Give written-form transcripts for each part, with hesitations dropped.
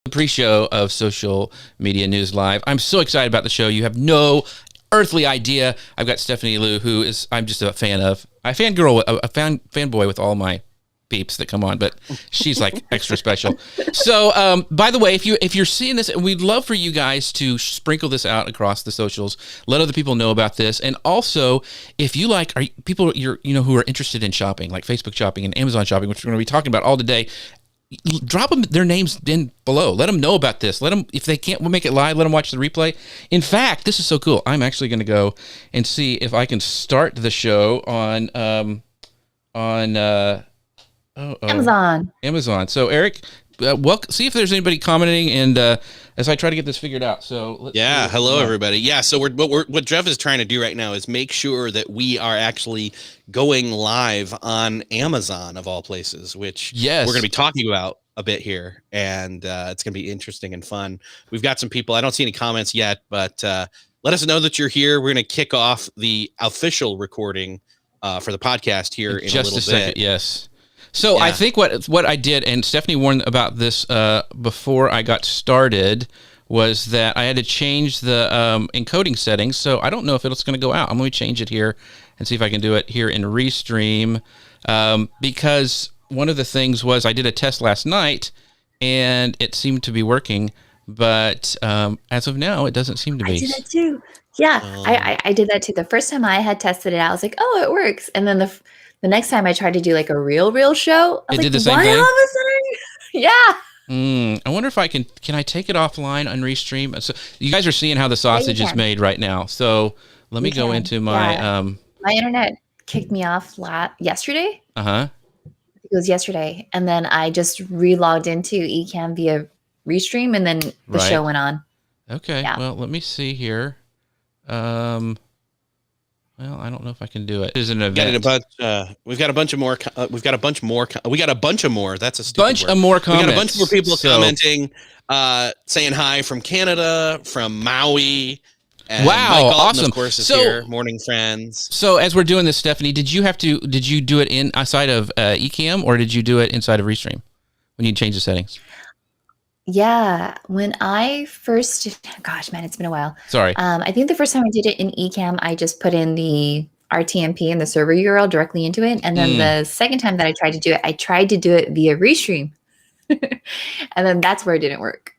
The pre-show of Social Media News Live. I'm so excited about the show. You have no earthly idea. I've got Stephanie Liu, who is I'm just a fan of. I fangirl, a fanboy with all my peeps that come on, but she's like extra special. So, by the way, if you're seeing this, we'd love for you guys to sprinkle this out across the socials. Let other people know about this, and also if you like, people who are interested in shopping, like Facebook shopping and Amazon shopping, which we're going to be talking about all today. Drop them their names in below. Let them know about this. Let them, if they can't make it live, let them watch the replay. In fact, this is so cool. I'm actually going to go and see if I can start the show on Amazon. Amazon. So Eric, see if there's anybody commenting, and as I try to get this figured out. So hello everybody. Yeah, so what Jeff is trying to do right now is make sure that we are actually going live on Amazon of all places, which we're going to be talking about a bit here, and it's going to be interesting and fun. We've got some people. I don't see any comments yet, but let us know that you're here. We're going to kick off the official recording for the podcast here in just a little a second. bit. Yes. So I think what I did, and Stephanie warned about this before I got started, was that I had to change the encoding settings. So I don't know if it's going to go out. I'm going to change it here and see if I can do it here in Restream, because one of the things was I did a test last night and it seemed to be working, but as of now, it doesn't seem to be. I did that too. Yeah, I did that too. The first time I had tested it out, I was like, oh, it works. And then the next time I tried to do like a real show, I was did the same why thing? all of a sudden? Yeah. I wonder if I can I take it offline on Restream? So you guys are seeing how the sausage is made right now. So let me go into my my internet kicked me off yesterday. It was yesterday, and then I just re-logged into Ecamm via Restream, and then the show went on. Okay. Yeah. Well, let me see here. Well, I don't know if I can do it. There's an event. We've got a bunch of more. We got a bunch of more. That's a stupid bunch word. of more comments. We got a bunch more people commenting, saying hi from Canada, from Maui. And wow, Mike Alton, awesome! Of course, is here. Morning, friends. So, as we're doing this, Stephanie, did you do it inside of Ecamm, or did you do it inside of Restream when you change the settings? Yeah, when I first, gosh, man, it's been a while. Sorry. I think the first time I did it in Ecamm, I just put in the RTMP and the server URL directly into it. And then the second time that I tried to do it, I tried to do it via Restream. And then that's where it didn't work.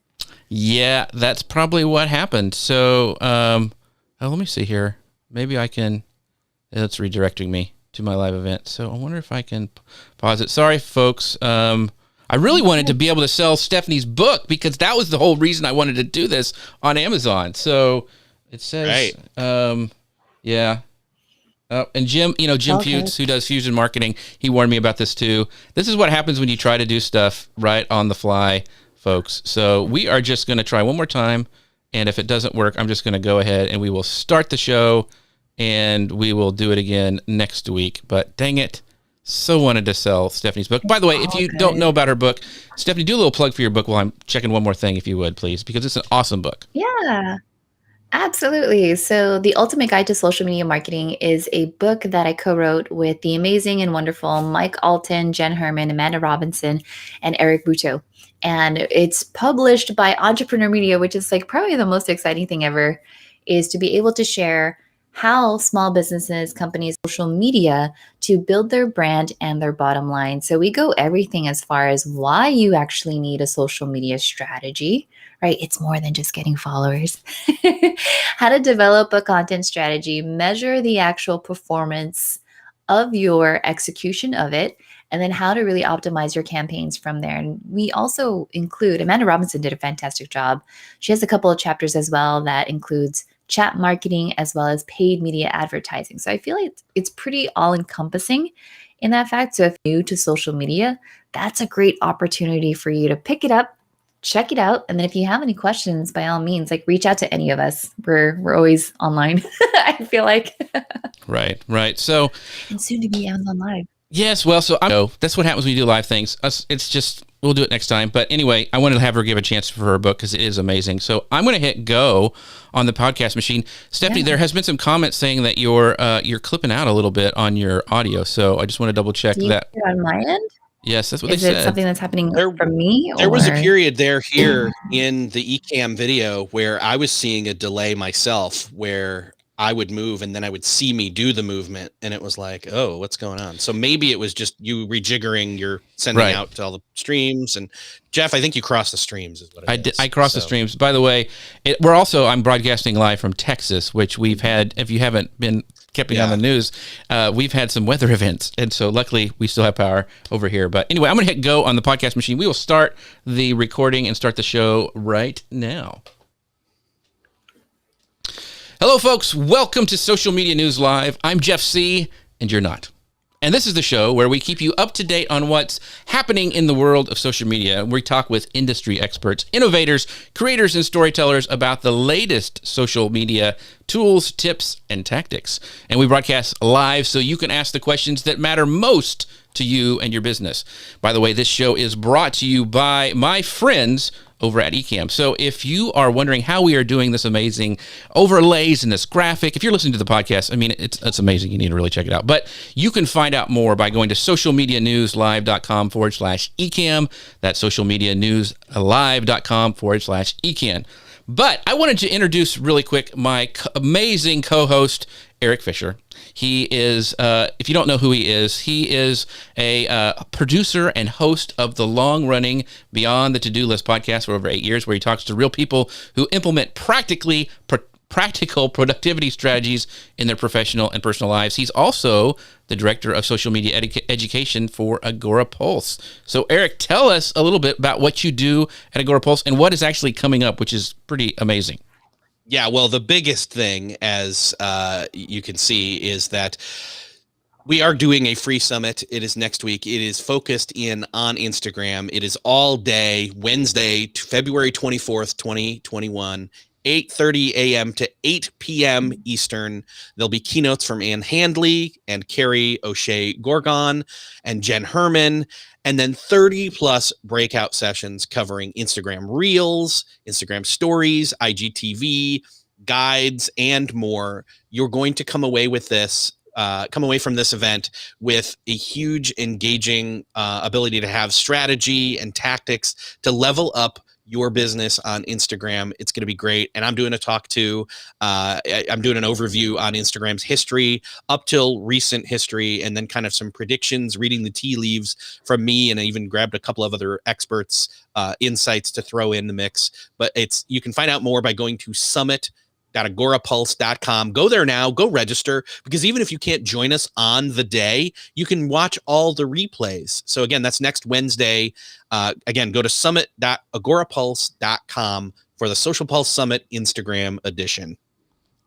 Yeah, that's probably what happened. So, let me see here. Maybe I can, it's redirecting me to my live event. So I wonder if I can pause it. Sorry, folks. I really wanted to be able to sell Stephanie's book because that was the whole reason I wanted to do this on Amazon. So it says, yeah. And Jim, Jim Fuchs, who does Fusion Marketing, he warned me about this too. This is what happens when you try to do stuff right on the fly, folks. So we are just going to try one more time. And if it doesn't work, I'm just going to go ahead and we will start the show and we will do it again next week. But dang it. So wanted to sell Stephanie's book. By the way, if you don't know about her book, Stephanie, do a little plug for your book while I'm checking one more thing, if you would, please, because it's an awesome book. Yeah, absolutely. So The Ultimate Guide to Social Media Marketing is a book that I co-wrote with the amazing and wonderful Mike Alton, Jen Herman, Amanda Robinson, and Eric Buto. And it's published by Entrepreneur Media, which is like probably the most exciting thing ever, is to be able to share how small businesses, companies, social media to build their brand and their bottom line. So we go everything as far as why you actually need a social media strategy, right? It's more than just getting followers. How to develop a content strategy, measure the actual performance of your execution of it, and then how to really optimize your campaigns from there. And we also include, Amanda Robinson did a fantastic job. She has a couple of chapters as well that includes chat marketing as well as paid media advertising. So I feel like it's pretty all-encompassing in that fact. So if you're new to social media, that's a great opportunity for you to pick it up, check it out. And then if you have any questions, by all means, like reach out to any of us. We're always online, I feel like. Right. So, and soon to be Amazon Live. Yes, well, so that's what happens when you do live things. It's just, we'll do it next time. But anyway, I wanted to have her give a chance for her book because it is amazing. So I'm going to hit go on the podcast machine. Stephanie, there has been some comments saying that you're clipping out a little bit on your audio. So I just want to double check that. On my end? Yes, that's what Is they it said. something that's happening for me? There was a period here in the Ecamm video where I was seeing a delay myself, where I would move and then I would see me do the movement, and it was like, oh, what's going on? So maybe it was just you rejiggering your sending out to all the streams. And Jeff, I think you crossed the streams is what it is. I crossed the streams. By the way, I'm broadcasting live from Texas, which we've had, if you haven't been keeping on the news, we've had some weather events. And so luckily we still have power over here. But anyway, I'm going to hit go on the podcast machine. We will start the recording and start the show right now. Hello, folks. Welcome to Social Media News Live. I'm Jeff C., and you're not. And this is the show where we keep you up to date on what's happening in the world of social media. We talk with industry experts, innovators, creators, and storytellers about the latest social media tools, tips, and tactics. And we broadcast live so you can ask the questions that matter most to you and your business. By the way, this show is brought to you by my friends over at Ecamm. So if you are wondering how we are doing this amazing overlays and this graphic, if you're listening to the podcast, I mean, it's amazing. You need to really check it out. But you can find out more by going to socialmedianewslive.com/Ecamm. That's socialmedianewslive.com/Ecamm. But I wanted to introduce really quick my amazing co-host, Eric Fisher. He is, if you don't know who he is a producer and host of the long-running Beyond the To-Do List podcast for over 8 years, where he talks to real people who implement practical productivity strategies in their professional and personal lives. He's also the director of social media education for Agorapulse. So, Eric, tell us a little bit about what you do at Agorapulse and what is actually coming up, which is pretty amazing. Yeah, well, the biggest thing, as you can see, is that we are doing a free summit. It is next week. It is focused on Instagram. It is all day, Wednesday, February 24th, 2021, 8:30 a.m. to 8 p.m. Eastern. There'll be keynotes from Ann Handley and Carrie O'Shea Gorgon and Jen Herman, and then 30 plus breakout sessions covering Instagram Reels, Instagram Stories, IGTV, guides, and more. You're going to come away with this. Come away from this event with a huge, engaging ability to have strategy and tactics to level up your business on Instagram. It's going to be great. And I'm doing a talk too. I'm doing an overview on Instagram's history up till recent history, and then kind of some predictions, reading the tea leaves from me, and I even grabbed a couple of other experts' insights to throw in the mix. But you can find out more by going to summit.agorapulse.com. Go there now, go register, because even if you can't join us on the day, you can watch all the replays. So again, that's next Wednesday. Again, go to summit.agorapulse.com for the Social Pulse Summit Instagram edition.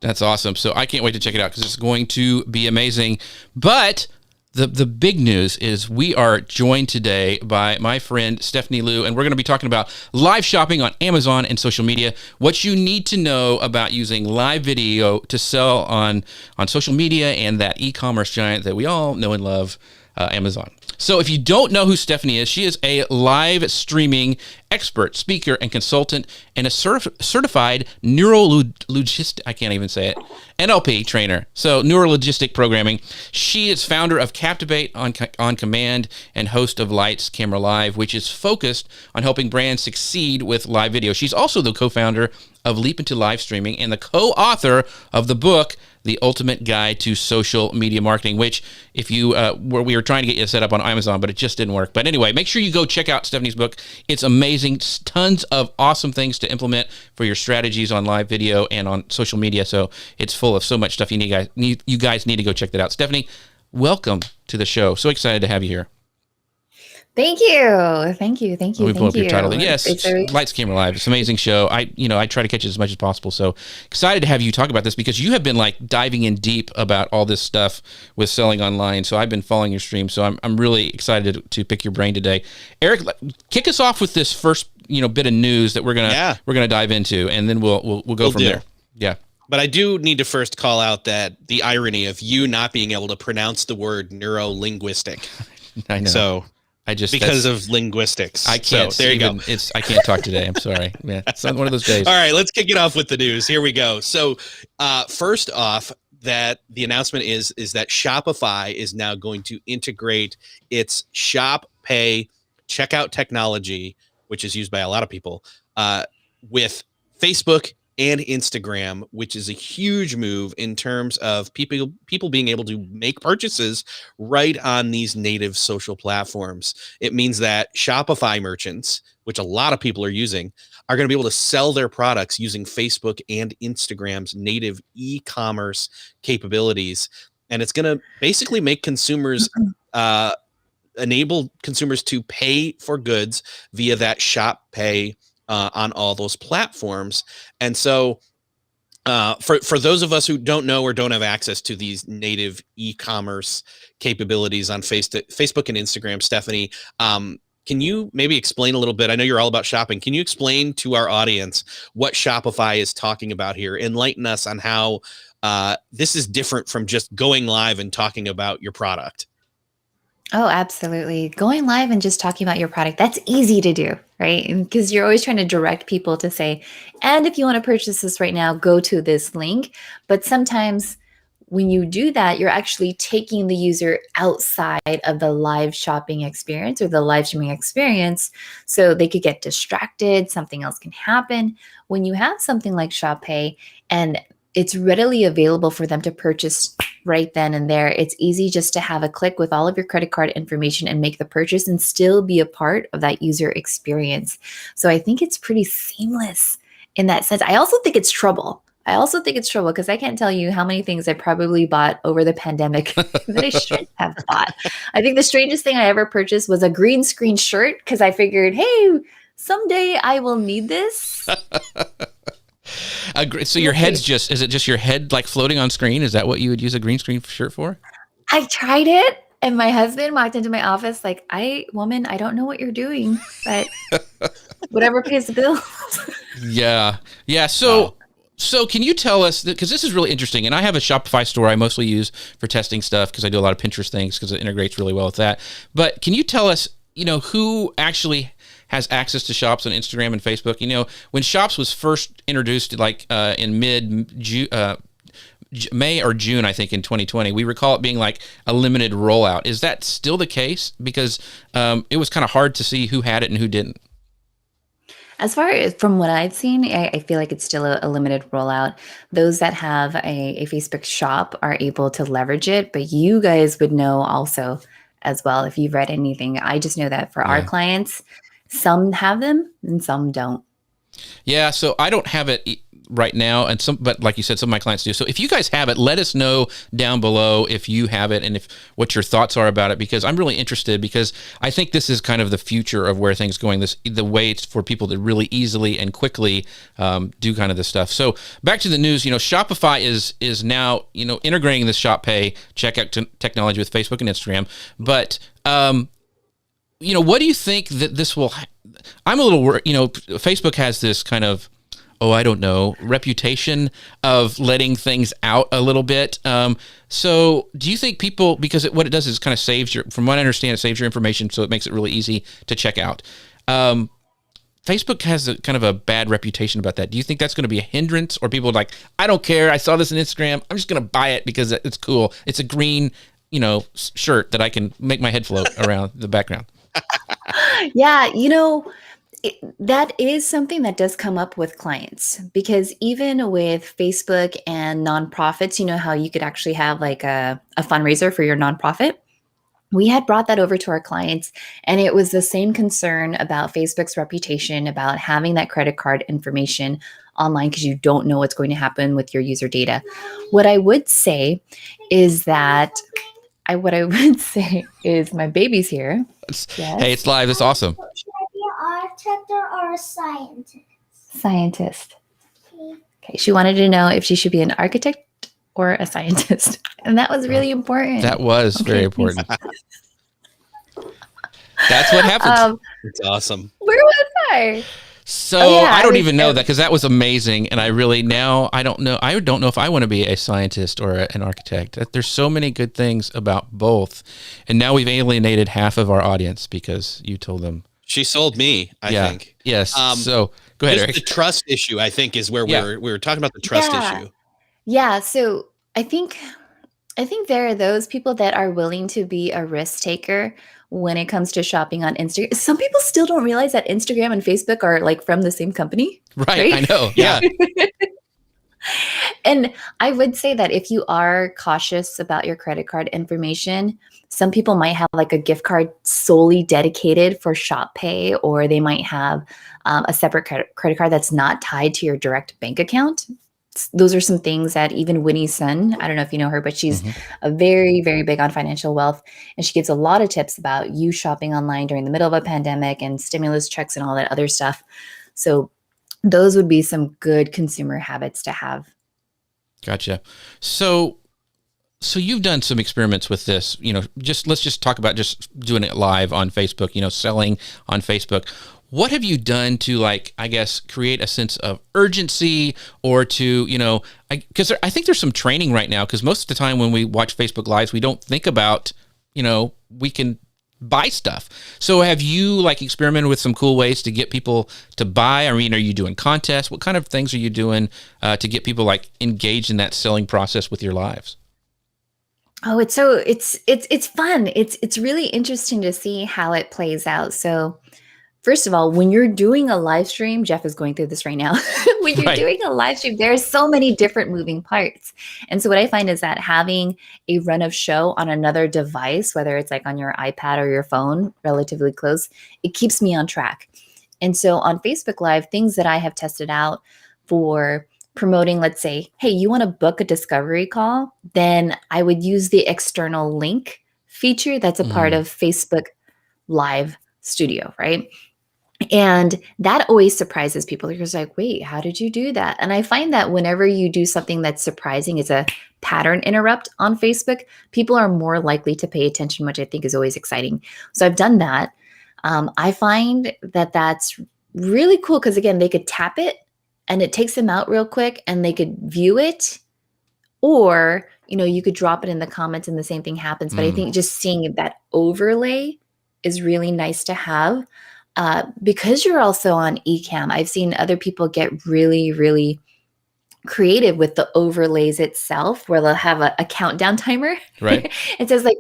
That's awesome. So I can't wait to check it out because it's going to be amazing. But the big news is we are joined today by my friend Stephanie Liu, and we're going to be talking about live shopping on Amazon and social media, what you need to know about using live video to sell on social media and that e-commerce giant that we all know and love, Amazon. So if you don't know who Stephanie is, she is a live streaming expert, speaker, and consultant, and a certified NLP trainer. So neurologistic programming. She is founder of Captivate on Command and host of Lights Camera Live, which is focused on helping brands succeed with live video. She's also the co-founder of Leap into Live Streaming and the co-author of the book, The Ultimate Guide to Social Media Marketing, which if you we were trying to get you set up on Amazon, but it just didn't work. But anyway, make sure you go check out Stephanie's book. It's amazing. Tons of awesome things to implement for your strategies on live video and on social media. So it's full of so much stuff. You guys need to go check that out. Stephanie, welcome to the show. So excited to have you here. Thank you. Thank you. Let me pull up your title. Yes, Lights Camera Live. It's an amazing show. I try to catch it as much as possible. So excited to have you talk about this because you have been like diving in deep about all this stuff with selling online. So I've been following your stream. So I'm really excited to pick your brain today. Eric, kick us off with this first bit of news that we're gonna dive into, and then we'll go from there. Yeah. But I do need to first call out that the irony of you not being able to pronounce the word neuro-linguistic. I know. So because of linguistics. I can't. So, there you go. I can't talk today. I'm sorry. Yeah, it's not one of those days. All right, let's kick it off with the news. Here we go. So, first off, that the announcement is that Shopify is now going to integrate its Shop pay checkout technology, which is used by a lot of people, with Facebook and Instagram, which is a huge move in terms of people being able to make purchases right on these native social platforms. It means that Shopify merchants, which a lot of people are using, are going to be able to sell their products using Facebook and Instagram's native e-commerce capabilities. And it's going to basically make consumers enable consumers to pay for goods via that Shop Pay on all those platforms. And so for those of us who don't know or don't have access to these native e-commerce capabilities on Facebook and Instagram, Stephanie, can you maybe explain a little bit? I know you're all about shopping. Can you explain to our audience what Shopify is talking about here? Enlighten us on how this is different from just going live and talking about your product. Oh, absolutely. Going live and just talking about your product, that's easy to do, right? Because you're always trying to direct people to say, and if you want to purchase this right now, go to this link. But sometimes when you do that, you're actually taking the user outside of the live shopping experience or the live streaming experience, so they could get distracted, something else can happen. When you have something like Shop Pay and it's readily available for them to purchase right then and there, it's easy just to have a click with all of your credit card information and make the purchase and still be a part of that user experience. So I think it's pretty seamless in that sense. I also think it's trouble. Because I can't tell you how many things I probably bought over the pandemic that I shouldn't have bought. I think the strangest thing I ever purchased was a green screen shirt because I figured, hey, someday I will need this. So your head's just, is it just your head like floating on screen? Is that what you would use a green screen shirt for? I tried it and my husband walked into my office like, woman, I don't know what you're doing, but whatever pays the bills. Yeah. So can you tell us, because this is really interesting, and I have a Shopify store I mostly use for testing stuff because I do a lot of Pinterest things because it integrates really well with that. But can you tell us, who actually has access to Shops on Instagram and Facebook? When Shops was first introduced, like in May or June, I think, in 2020, we recall it being like a limited rollout. Is that still the case? Because it was kind of hard to see who had it and who didn't. As far as from what I've seen, I feel like it's still a limited rollout. Those that have a Facebook shop are able to leverage it, but you guys would know also as well if you've read anything. I just know that for our clients, some have them and some don't. Yeah, so I don't have it right now, but like you said, some of my clients do. So if you guys have it, let us know down below if you have it and what your thoughts are about it, because I'm really interested, because I think this is kind of the future of where things going. The way it's for people to really easily and quickly do kind of this stuff. So back to the news. Shopify is now integrating this Shop Pay checkout technology with Facebook and Instagram, but what do you think that this will? I'm a little worried. Facebook has this kind of, reputation of letting things out a little bit. So do you think people, because what it does is kind of saves from what I understand, it saves your information, so it makes it really easy to check out. Facebook has a kind of a bad reputation about that. Do you think that's going to be a hindrance, or people are like, I don't care, I saw this on Instagram, I'm just going to buy it because it's cool. It's a green, shirt that I can make my head float around the background. Yeah, that is something that does come up with clients, because even with Facebook and nonprofits, how you could actually have like a fundraiser for your nonprofit. We had brought that over to our clients, and it was the same concern about Facebook's reputation, about having that credit card information online because you don't know what's going to happen with your user data. What I would say is my baby's here. Yes. Hey, it's live. It's awesome. Should I be an architect or a scientist? Scientist. Okay. She wanted to know if she should be an architect or a scientist. And that was really important. That was very important. That's what happens. It's awesome. Where was I? So I don't even know that, because that was amazing. And I don't know. I don't know if I want to be a scientist or an architect. There's so many good things about both. And now we've alienated half of our audience because you told them. She sold me, I think. Yes. So go ahead, Eric. The trust issue, I think, is where we were talking about the trust issue. Yeah. So I think there are those people that are willing to be a risk taker when it comes to shopping on Instagram. Some people still don't realize that Instagram and Facebook are like from the same company. Right? I know. Yeah. And I would say that if you are cautious about your credit card information, some people might have like a gift card solely dedicated for Shop Pay, or they might have a separate credit card that's not tied to your direct bank account. Those are some things that even Winnie Sun, I don't know if you know her, but she's a very, very big on financial wealth. And she gives a lot of tips about you shopping online during the middle of a pandemic and stimulus checks and all that other stuff. So those would be some good consumer habits to have. Gotcha. So you've done some experiments with this, let's just talk about just doing it live on Facebook, selling on Facebook. What have you done to, like, I guess, create a sense of urgency, or to, because I think there's some training right now, because most of the time when we watch Facebook Lives, we don't think about, we can buy stuff. So have you like experimented with some cool ways to get people to buy? I mean, are you doing contests? What kind of things are you doing to get people like engaged in that selling process with your lives? Oh, it's fun. It's really interesting to see how it plays out. So first of all, when you're doing a live stream, Jeff is going through this right now. When you're doing a live stream, there are so many different moving parts. And so what I find is that having a run of show on another device, whether it's like on your iPad or your phone, relatively close, it keeps me on track. And so on Facebook Live, things that I have tested out for promoting, let's say, hey, you want to book a discovery call? Then I would use the external link feature that's a part of Facebook Live Studio, right? And that always surprises people. They're just like, wait, how did you do that? And I find that whenever you do something that's surprising, it's a pattern interrupt on Facebook, people are more likely to pay attention, which I think is always exciting. So I've done that. I find that that's really cool because, again, they could tap it and it takes them out real quick and they could view it, or, you could drop it in the comments and the same thing happens. But I think just seeing that overlay is really nice to have. Because you're also on Ecamm, I've seen other people get really, really creative with the overlays itself, where they'll have a countdown timer. Right. It says like,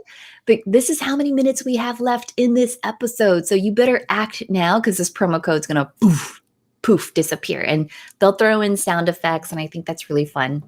this is how many minutes we have left in this episode. So you better act now because this promo code is going to poof, disappear. And they'll throw in sound effects. And I think that's really fun.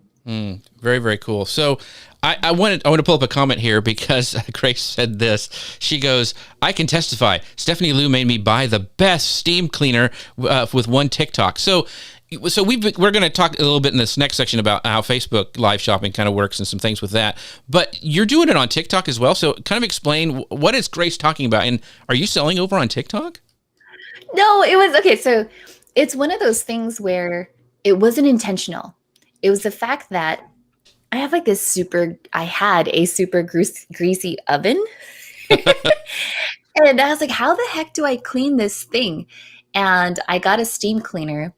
Very, very cool. So I want to pull up a comment here because Grace said this. She goes, I can testify. Stephanie Liu made me buy the best steam cleaner with one TikTok. So we're going to talk a little bit in this next section about how Facebook live shopping kind of works and some things with that. But you're doing it on TikTok as well. So kind of explain, what is Grace talking about? And are you selling over on TikTok? No, it was okay. So it's one of those things where it wasn't intentional. It was the fact that I had a super greasy oven. And I was like, how the heck do I clean this thing? And I got a steam cleaner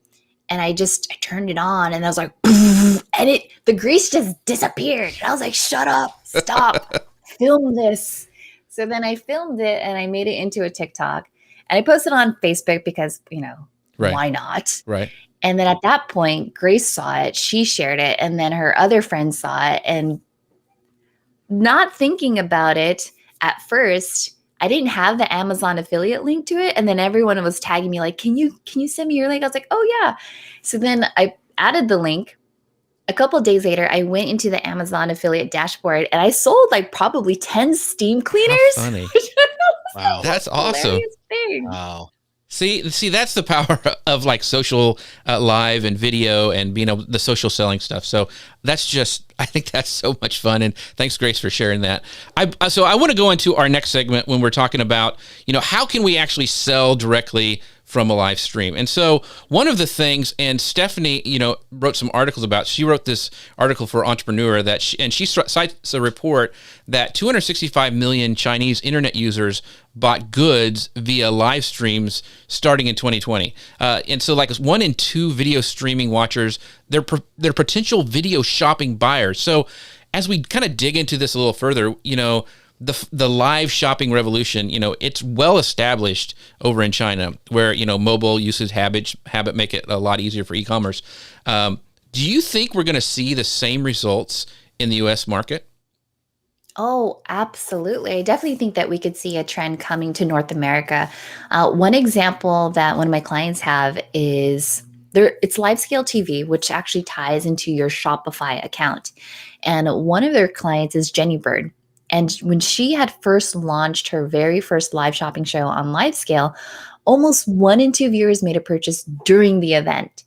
and I turned it on and I was like, and the grease just disappeared. And I was like, shut up, stop, film this. So then I filmed it and I made it into a TikTok and I posted on Facebook because, why not? Right. And then at that point, Grace saw it, she shared it, and then her other friends saw it. And not thinking about it at first, I didn't have the Amazon affiliate link to it. And then everyone was tagging me like, can you send me your link? I was like, oh yeah. So then I added the link. A couple of days later, I went into the Amazon affiliate dashboard and I sold like probably 10 steam cleaners. How funny. Wow. That's awesome. Wow. See, that's the power of like social live and video and being able the social selling stuff. So I think that's so much fun. And thanks, Grace, for sharing that. So I want to go into our next segment when we're talking about, how can we actually sell directly from a live stream. And so one of the things, and Stephanie, wrote some articles about, she wrote this article for Entrepreneur she cites a report that 265 million Chinese internet users bought goods via live streams starting in 2020. And so like 1 in 2 video streaming watchers, they're potential video shopping buyers. So as we kind of dig into this a little further, the live shopping revolution, it's well established over in China where, mobile usage habit make it a lot easier for e-commerce. Do you think we're going to see the same results in the U.S. market? Oh, absolutely. I definitely think that we could see a trend coming to North America. One example that one of my clients have is it's live scale TV, which actually ties into your Shopify account. And one of their clients is Jenny Bird. And when she had first launched her very first live shopping show on LiveScale, almost 1 in 2 viewers made a purchase during the event.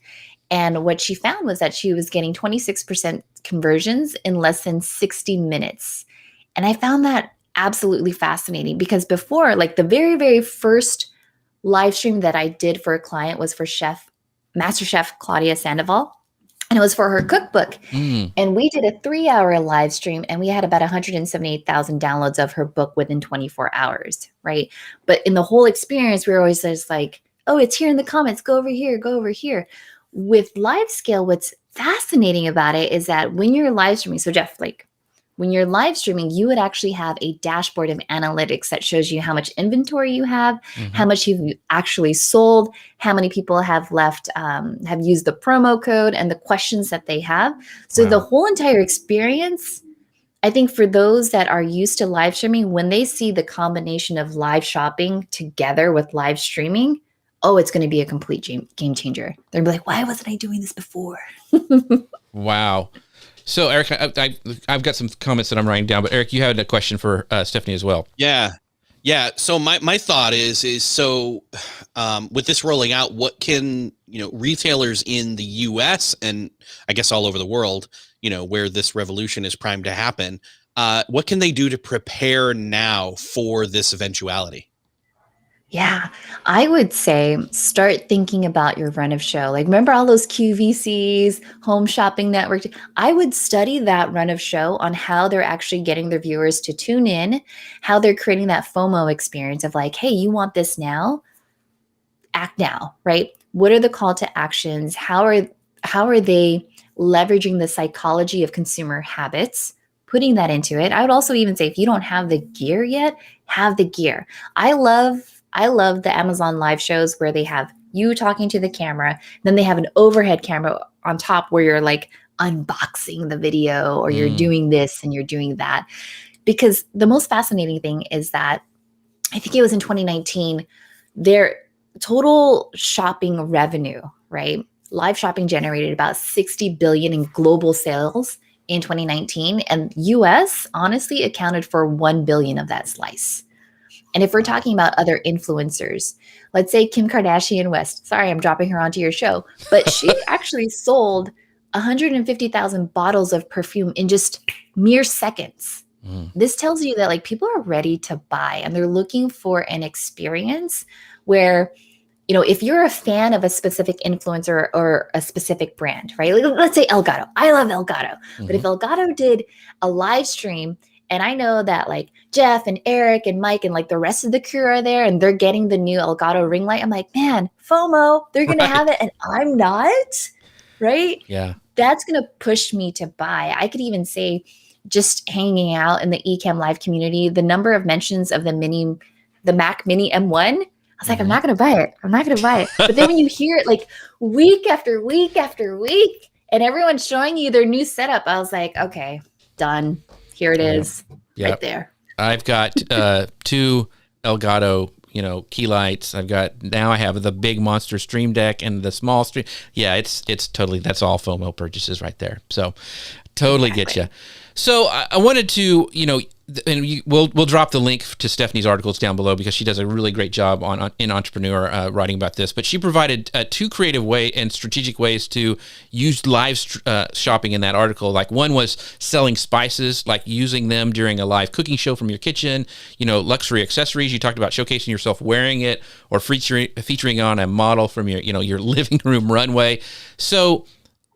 And what she found was that she was getting 26% conversions in less than 60 minutes. And I found that absolutely fascinating because before, like the very, very first live stream that I did for a client was for Master Chef Claudia Sandoval. And it was for her cookbook. And we did a 3-hour live stream and we had about 178,000 downloads of her book within 24 hours, right? But in the whole experience, we were always just like, oh, it's here in the comments. Go over here, go over here. With LiveScale, what's fascinating about it is that when you're live streaming, so Jeff, like when you're live streaming, you would actually have a dashboard of analytics that shows you how much inventory you have, how much you've actually sold, how many people have left, have used the promo code and the questions that they have. So the whole entire experience, I think for those that are used to live streaming, when they see the combination of live shopping together with live streaming, oh, it's going to be a complete game changer. They're like, why wasn't I doing this before? Wow. So, Eric, I've got some comments that I'm writing down, but Eric, you had a question for Stephanie as well. Yeah. So my thought is so with this rolling out, what can, retailers in the US and I guess all over the world, where this revolution is primed to happen, what can they do to prepare now for this eventuality? Yeah, I would say start thinking about your run of show. Like, remember all those QVCs, Home Shopping Network? I would study that run of show on how they're actually getting their viewers to tune in, how they're creating that FOMO experience of like, hey, you want this now? Act now, right? What are the call to actions? How are they leveraging the psychology of consumer habits? Putting that into it. I would also even say if you don't have the gear yet, have the gear. I love the Amazon live shows where they have you talking to the camera, then they have an overhead camera on top where you're like unboxing the video or you're doing this and you're doing that. Because the most fascinating thing is that I think it was in 2019, their total shopping revenue, right? Live shopping generated about 60 billion in global sales in 2019, and US honestly accounted for 1 billion of that slice. And if we're talking about other influencers, let's say Kim Kardashian West, sorry, I'm dropping her onto your show, but she actually sold 150,000 bottles of perfume in just mere seconds. This tells you that like people are ready to buy and they're looking for an experience where, if you're a fan of a specific influencer or a specific brand, right? Like, let's say Elgato. I love Elgato. But if Elgato did a live stream, and I know that like Jeff and Eric and Mike and like the rest of the crew are there and they're getting the new Elgato ring light, I'm like, man, FOMO, they're going to have it and I'm not, right? Yeah. That's going to push me to buy. I could even say just hanging out in the Ecamm Live community, the number of mentions of the Mac Mini M1, I was like, I'm not going to buy it. I'm not going to buy it. But then when you hear it like week after week after week and everyone's showing you their new setup, I was like, okay, done. Here it is, right there. I've got 2 Elgato, key lights. I have the big monster Stream Deck and the small stream. Yeah, it's totally, that's all FOMO purchases right there. So totally get you. So I wanted to, and we'll drop the link to Stephanie's articles down below because she does a really great job in Entrepreneur writing about this. But she provided 2 creative and strategic ways to use live shopping in that article. Like one was selling spices, like using them during a live cooking show from your kitchen. Luxury accessories. You talked about showcasing yourself wearing it or featuring on a model from your living room runway. So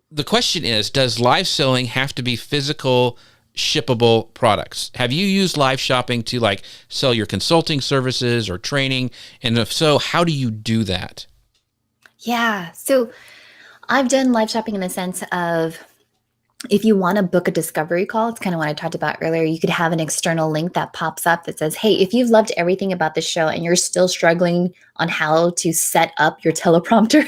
the question is, does live selling have to be physical, shippable products? Have you used live shopping to like sell your consulting services or training? And if so, how do you do that? Yeah. So I've done live shopping in the sense of if you want to book a discovery call, it's kind of what I talked about earlier. You could have an external link that pops up that says, hey, if you've loved everything about the show and you're still struggling on how to set up your teleprompter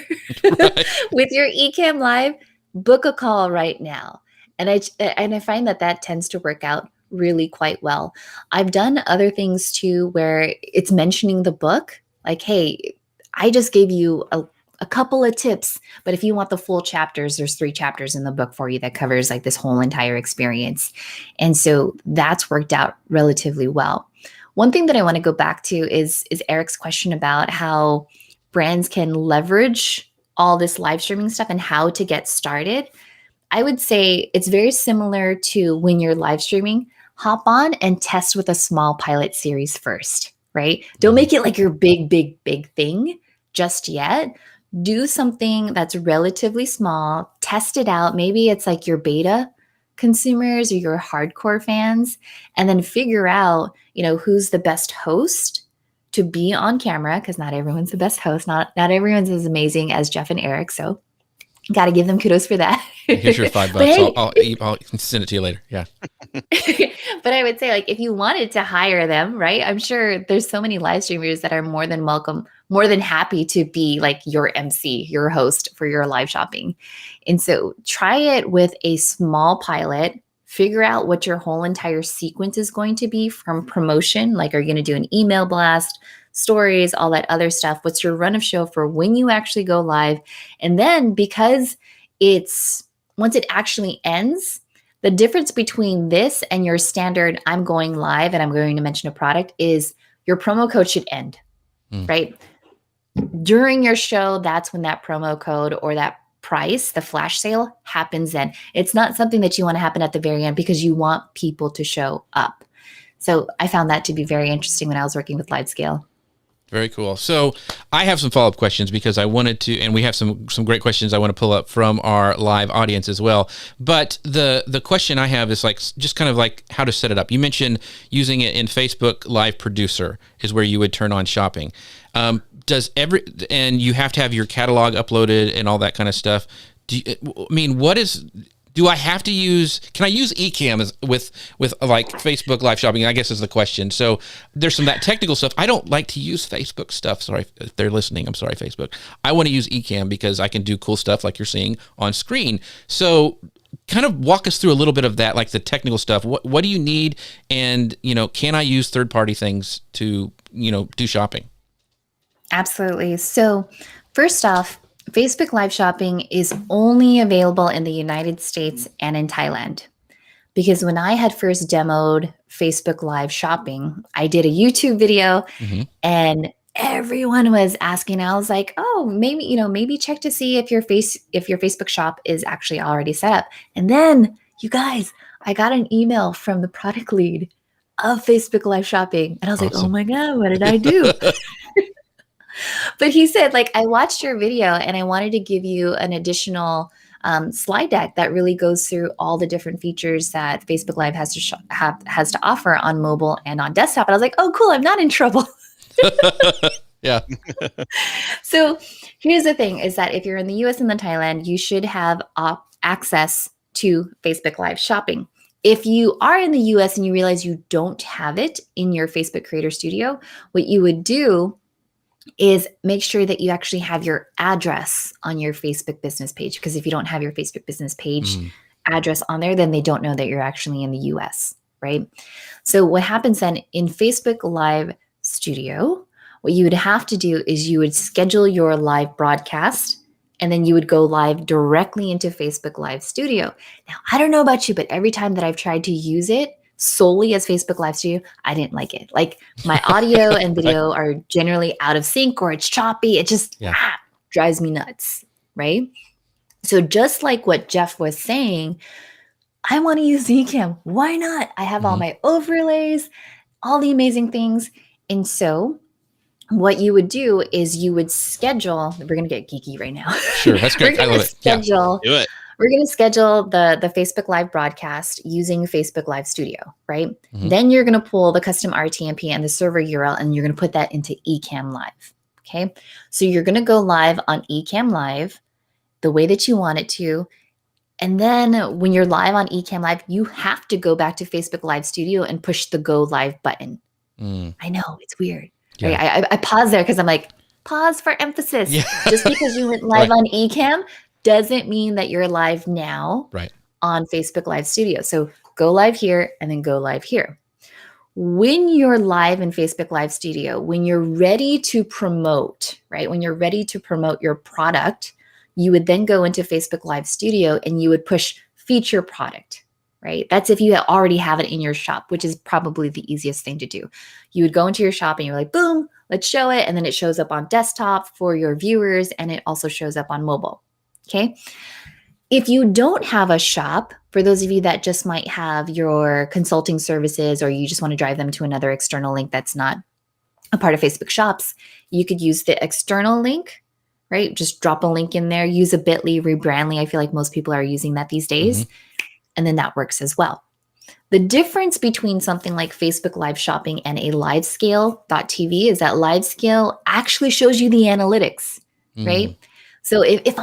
with your Ecamm Live, book a call right now. And I find that tends to work out really quite well. I've done other things too where it's mentioning the book, like, hey, I just gave you a couple of tips, but if you want the full chapters, there's 3 chapters in the book for you that covers like this whole entire experience. And so that's worked out relatively well. One thing that I want to go back to is Eric's question about how brands can leverage all this live streaming stuff and how to get started. I would say it's very similar to when you're live streaming. Hop on and test with a small pilot series first, right? Don't make it like your big, big, big thing just yet. Do something that's relatively small, test it out. Maybe it's like your beta consumers or your hardcore fans, and then figure out, who's the best host to be on camera, because not everyone's the best host. Not everyone's as amazing as Jeff and Eric. So got to give them kudos for that. Here's your $5. Hey, I'll send it to you later. Yeah. But I would say, like, if you wanted to hire them, right? I'm sure there's so many live streamers that are more than welcome, more than happy to be like your MC, your host for your live shopping. And so try it with a small pilot, figure out what your whole entire sequence is going to be from promotion. Like, are you going to do an email blast, stories, all that other stuff? What's your run of show for when you actually go live? And then, because once it actually ends, the difference between this and your standard, I'm going live and I'm going to mention a product, is your promo code should end, right? During your show, that's when that promo code or that price, the flash sale, happens then. It's not something that you want to happen at the very end because you want people to show up. So I found that to be very interesting when I was working with LiveScale. Very cool. So I have some follow-up questions because I wanted to, and we have some great questions I want to pull up from our live audience as well. But the question I have is like, just kind of like how to set it up. You mentioned using it in Facebook Live Producer is where you would turn on shopping. And you have to have your catalog uploaded and all that kind of stuff. Do I have to use, can I use Ecamm with like Facebook Live Shopping, I guess is the question. So there's some of that technical stuff. I don't like to use Facebook stuff. Sorry if they're listening. I'm sorry, Facebook. I want to use Ecamm because I can do cool stuff like you're seeing on screen. So kind of walk us through a little bit of that, like the technical stuff. What do you need? And, can I use third-party things to, do shopping? Absolutely. So first off, Facebook Live Shopping is only available in the United States and in Thailand. Because when I had first demoed Facebook Live Shopping, I did a YouTube video and everyone was asking. I was like, oh, maybe check to see if your Facebook shop is actually already set up. And then, you guys, I got an email from the product lead of Facebook Live Shopping. And I was like, oh my God, what did I do? But he said, like, I watched your video and I wanted to give you an additional slide deck that really goes through all the different features that Facebook Live has to offer on mobile and on desktop. And I was like, oh, cool, I'm not in trouble. Yeah. So here's the thing is that if you're in the US and then Thailand, you should have access to Facebook Live Shopping. If you are in the US and you realize you don't have it in your Facebook Creator Studio, what you would do is make sure that you actually have your address on your Facebook business page. Because if you don't have your Facebook business page address on there, then they don't know that you're actually in the US, right? So what happens then in Facebook Live Studio, what you would have to do is you would schedule your live broadcast and then you would go live directly into Facebook Live Studio. Now, I don't know about you, but every time that I've tried to use it solely as Facebook Live Studio, I didn't like it. Like, my audio and video are generally out of sync or it's choppy. It just drives me nuts, right? So just like what Jeff was saying, I want to use Ecamm. Why not? I have all my overlays, all the amazing things. And so what you would do is you would schedule, we're going to get geeky right now. Sure, that's great. I love it. Do it. We're going to schedule the Facebook Live broadcast using Facebook Live Studio, right? Then you're going to pull the custom RTMP and the server URL, and you're going to put that into Ecamm Live, okay? So you're going to go live on Ecamm Live the way that you want it to. And then when you're live on Ecamm Live, you have to go back to Facebook Live Studio and push the Go Live button. I know, it's weird. Yeah. Right? I pause there because I'm like, pause for emphasis. Yeah. Just because you went live on Ecamm doesn't mean that you're live now right on Facebook Live Studio. So go live here, and then go live here. When you're live in Facebook Live Studio, when you're ready to promote, right? When you're ready to promote your product, you would then go into Facebook Live Studio and you would push feature product, right? That's if you already have it in your shop, which is probably the easiest thing to do. You would go into your shop and you're like, boom, let's show it. And then it shows up on desktop for your viewers, and it also shows up on mobile, okay? If you don't have a shop, for those of you that just might have your consulting services, or you just want to drive them to another external link that's not a part of Facebook Shops, you could use the external link, right? Just drop a link in there, use a Bitly, Rebrandly. I feel like most people are using that these days. And then that works as well. The difference between something like Facebook Live Shopping and a LiveScale.tv is that LiveScale actually shows you the analytics, right? So if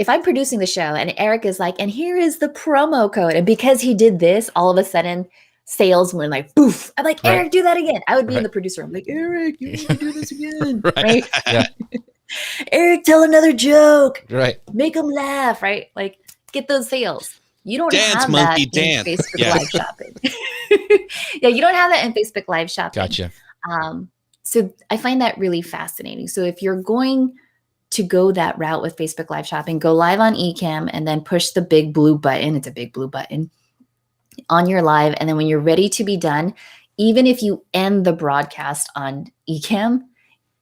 I'm producing the show and Eric is like, and here is the promo code, and because he did this, all of a sudden sales went like boof. I'm like, Eric, do that again. I would be in the producer. I'm like, Eric, you need to do this again, right? Yeah. Eric, tell another joke. Right. Make them laugh, right? Like, get those sales. You don't dance, have monkey, that dance. in Facebook Live Shopping. Yeah, you don't have that in Facebook Live Shopping. Gotcha. So I find that really fascinating. So if you're going to go that route with Facebook Live Shopping, go live on Ecamm and then push the big blue button. It's a big blue button on your live. And then when you're ready to be done, even if you end the broadcast on Ecamm,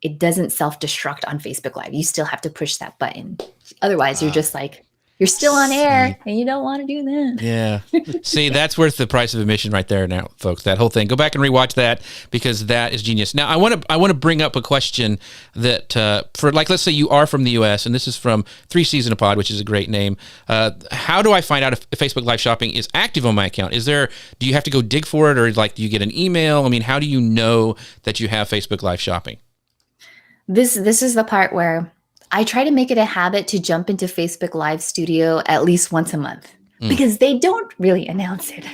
it doesn't self-destruct on Facebook Live. You still have to push that button. Otherwise, you're just like, you're still on air and you don't want to do that. Yeah. See, that's worth the price of admission right there now, folks. That whole thing. Go back and rewatch that because that is genius. Now, I want to bring up a question that for like, let's say you are from the US, and this is from 3 Season a Pod, which is a great name. How do I find out if Facebook Live Shopping is active on my account? Do you have to go dig for it, or like do you get an email? I mean, how do you know that you have Facebook Live Shopping? This is the part where I try to make it a habit to jump into Facebook Live Studio at least once a month because they don't really announce it,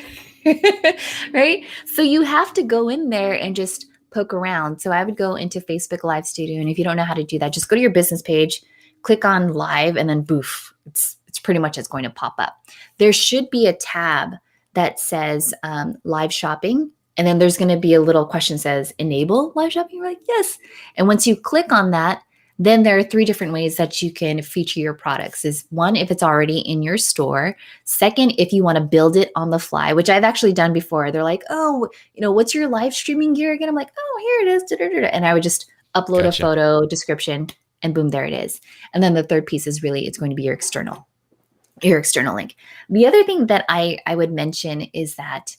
right? So you have to go in there and just poke around. So I would go into Facebook Live Studio, and if you don't know how to do that, just go to your business page, click on Live, and then boof, it's pretty much it's going to pop up. There should be a tab that says Live Shopping, and then there's going to be a little question that says Enable Live Shopping. You're like, yes. And once you click on that, then there are 3 different ways that you can feature your products. Is one, if it's already in your store. Second, if you want to build it on the fly, which I've actually done before. They're like, oh, what's your live streaming gear again? I'm like, oh, here it is. Da-da-da-da. And I would just upload a photo, description, and boom, there it is. And then the third piece is really, it's going to be your external link. The other thing that I would mention is that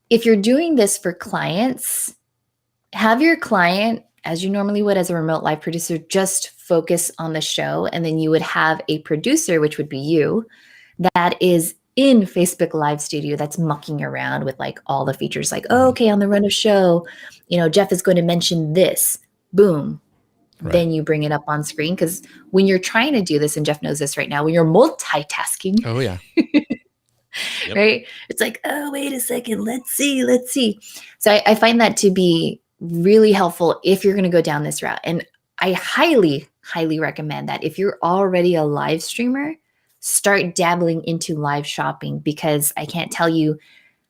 if you're doing this for clients, have your client, as you normally would as a remote live producer, just focus on the show. And then you would have a producer, which would be you, that is in Facebook Live Studio that's mucking around with like all the features like, oh, okay, on the run of show, Jeff is going to mention this. Boom. Right. Then you bring it up on screen. Because when you're trying to do this, and Jeff knows this right now, when you're multitasking. Oh, yeah. Right? It's like, oh, wait a second. Let's see. So I find that to be really helpful if you're going to go down this route. And I highly, highly recommend that if you're already a live streamer, start dabbling into live shopping, because I can't tell you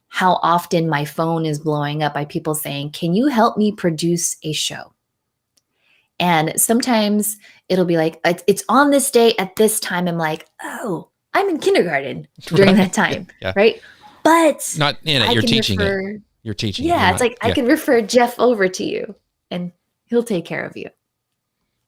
how often my phone is blowing up by people saying, can you help me produce a show? And sometimes it'll be like, it's on this day at this time. I'm like, oh, I'm in kindergarten during that time, right? But not in it, you're teaching it. You're teaching. Yeah, it's like I can refer Jeff over to you and he'll take care of you.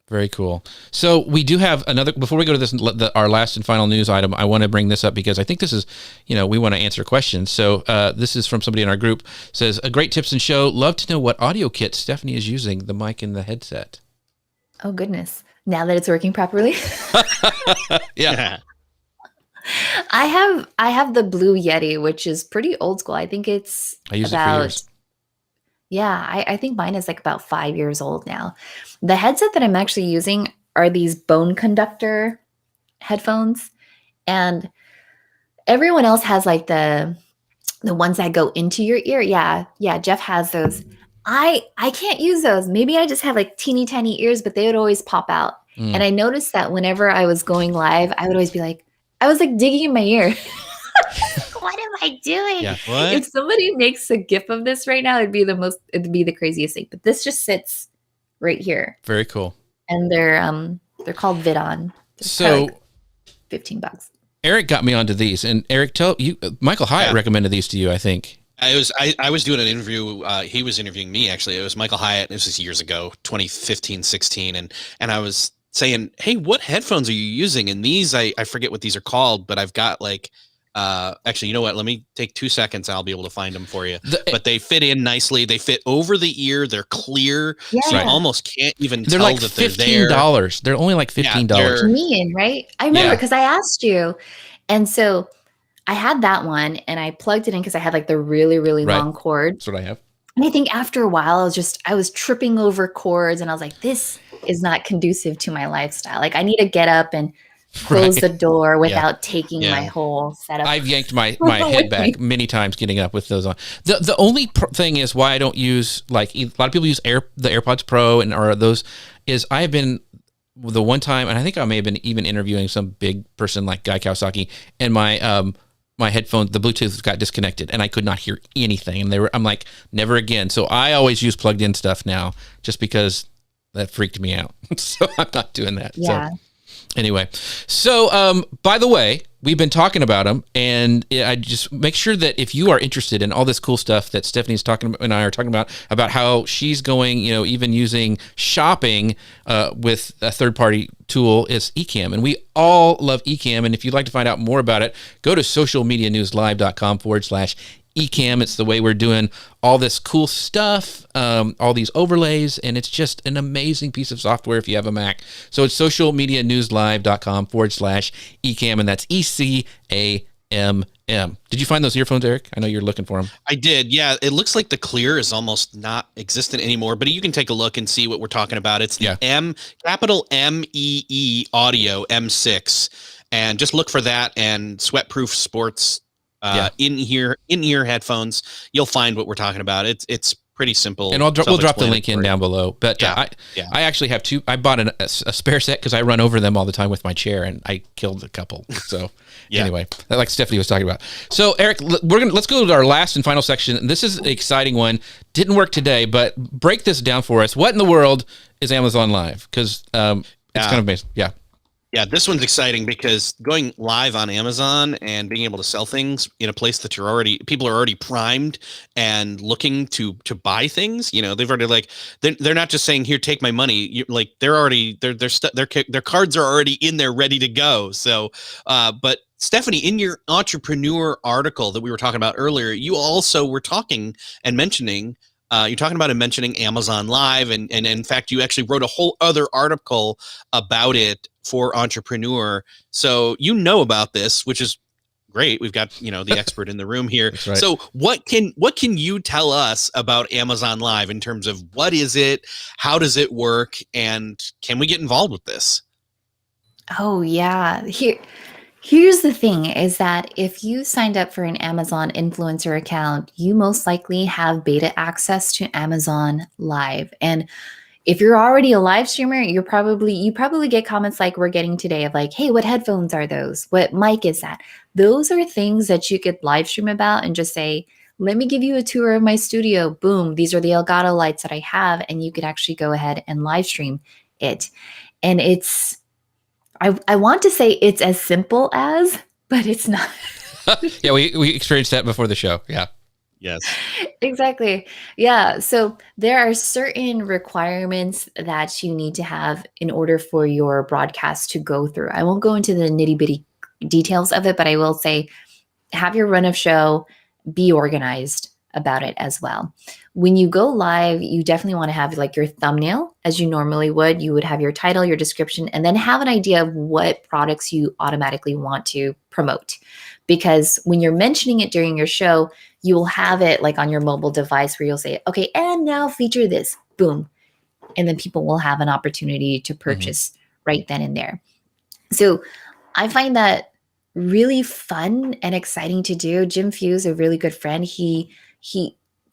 Very cool. So we do have another, before we go to this, our last and final news item, I want to bring this up because I think this is, we want to answer questions. So this is from somebody in our group, says, a great tips and show. Love to know what audio kit Stephanie is using, the mic and the headset. Oh, goodness. Now that it's working properly. Yeah. I have the Blue Yeti, which is pretty old school. I think it's I use it for years. Yeah, I think mine is like about 5 years old now. The headset that I'm actually using are these bone conductor headphones, and everyone else has like the ones that go into your ear. Yeah, Jeff has those. I can't use those. Maybe I just have like teeny tiny ears, but they would always pop out. And I noticed that whenever I was going live, I would always be like, I was like digging in my ear. What am I doing? Yeah. What? If somebody makes a GIF of this right now, it'd be the craziest thing. But this just sits right here. Very cool. And they're called Vidon. So like $15. Eric got me onto these, and Eric, tell you, Michael Hyatt recommended these to you, I think. I was doing an interview. He was interviewing me, actually. It was Michael Hyatt. This was years ago, 2015, 16. And I was saying, hey, what headphones are you using? And these, I forget what these are called, but I've got like, actually, you know what? Let me take 2 seconds. I'll be able to find them for you. But they fit in nicely. They fit over the ear. They're clear. Yeah. So you almost can't even tell like that they're there. $15. They're only like $15. Mean, right? I remember because I asked you. And so I had that one and I plugged it in because I had like the really, really long cord. That's what I have. And I think after a while, I was tripping over cords and I was like, this is not conducive to my lifestyle. Like I need to get up and close the door without taking my whole setup. I've yanked my head back many times getting up with those on. The only thing is why I don't use, like a lot of people use the AirPods Pro or those, is I have been the one time, and I think I may have been even interviewing some big person like Guy Kawasaki, and my my headphones, the Bluetooth got disconnected and I could not hear anything. And I'm like, never again. So I always use plugged in stuff now just because that freaked me out. So I'm not doing that. Yeah. So. Anyway, so by the way, we've been talking about them, and I just make sure that if you are interested in all this cool stuff that Stephanie's talking about and I are talking about how she's going, even using shopping with a third-party tool, is Ecamm, and we all love Ecamm. And if you'd like to find out more about it, go to socialmedianewslive.com/Ecamm. It's the way we're doing all this cool stuff, all these overlays, and it's just an amazing piece of software if you have a Mac. So it's socialmedianewslive.com/Ecamm, and that's ECAMM. Did you find those earphones, Eric? I know you're looking for them. I did. Yeah. It looks like the clear is almost not existent anymore, but you can take a look and see what we're talking about. It's the capital MEE audio M6, and just look for that and Sweatproof Sports in-ear headphones. You'll find what we're talking about. It's pretty simple, and we'll drop the link in down below. But I actually have two. I bought a spare set because I run over them all the time with my chair, and I killed a couple. So anyway, like Stephanie was talking about. So Eric, let's go to our last and final section. This is an exciting one. Didn't work today, but break this down for us. What in the world is Amazon Live? Because it's kind of amazing. Yeah. Yeah, this one's exciting because going live on Amazon and being able to sell things in a place that people are already primed and looking to buy things. They've already they're not just saying, here, take my money. They're already their cards are already in there ready to go. So, but Stephanie, in your entrepreneur article that we were talking about earlier, you also were talking and mentioning. You're talking about and mentioning Amazon Live, and in fact, you actually wrote a whole other article about it for Entrepreneur. So about this, which is great. We've got the expert in the room here. That's right. So what can you tell us about Amazon Live in terms of what is it, how does it work, and can we get involved with this? Oh yeah, Here's the thing is that if you signed up for an Amazon influencer account, you most likely have beta access to Amazon Live. And if you're already a live streamer, you probably get comments like we're getting today of like, hey, what headphones are those? What mic is that? Those are things that you could live stream about and just say, let me give you a tour of my studio. Boom, these are the Elgato lights that I have. And you could actually go ahead and live stream it. And I want to say it's as simple as, but it's not. Yeah, we experienced that before the show. Yeah. Yes. Exactly. Yeah. So there are certain requirements that you need to have in order for your broadcast to go through. I won't go into the nitty-bitty details of it, but I will say have your run of show, be organized about it as well. When you go live, you definitely want to have like your thumbnail as you normally would. You would have your title, your description, and then have an idea of what products you automatically want to promote. Because when you're mentioning it during your show, you will have it like on your mobile device where you'll say, okay, and now feature this, boom. And then people will have an opportunity to purchase right then and there. So I find that really fun and exciting to do. Jim Fuse, a really good friend, he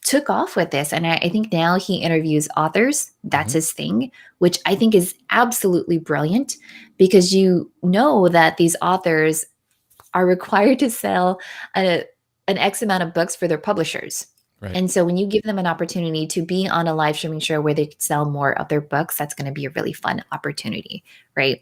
took off with this. And I think now he interviews authors. That's his thing, which I think is absolutely brilliant because you know that these authors are required to sell an X amount of books for their publishers. Right. And so when you give them an opportunity to be on a live streaming show where they can sell more of their books, that's going to be a really fun opportunity, right?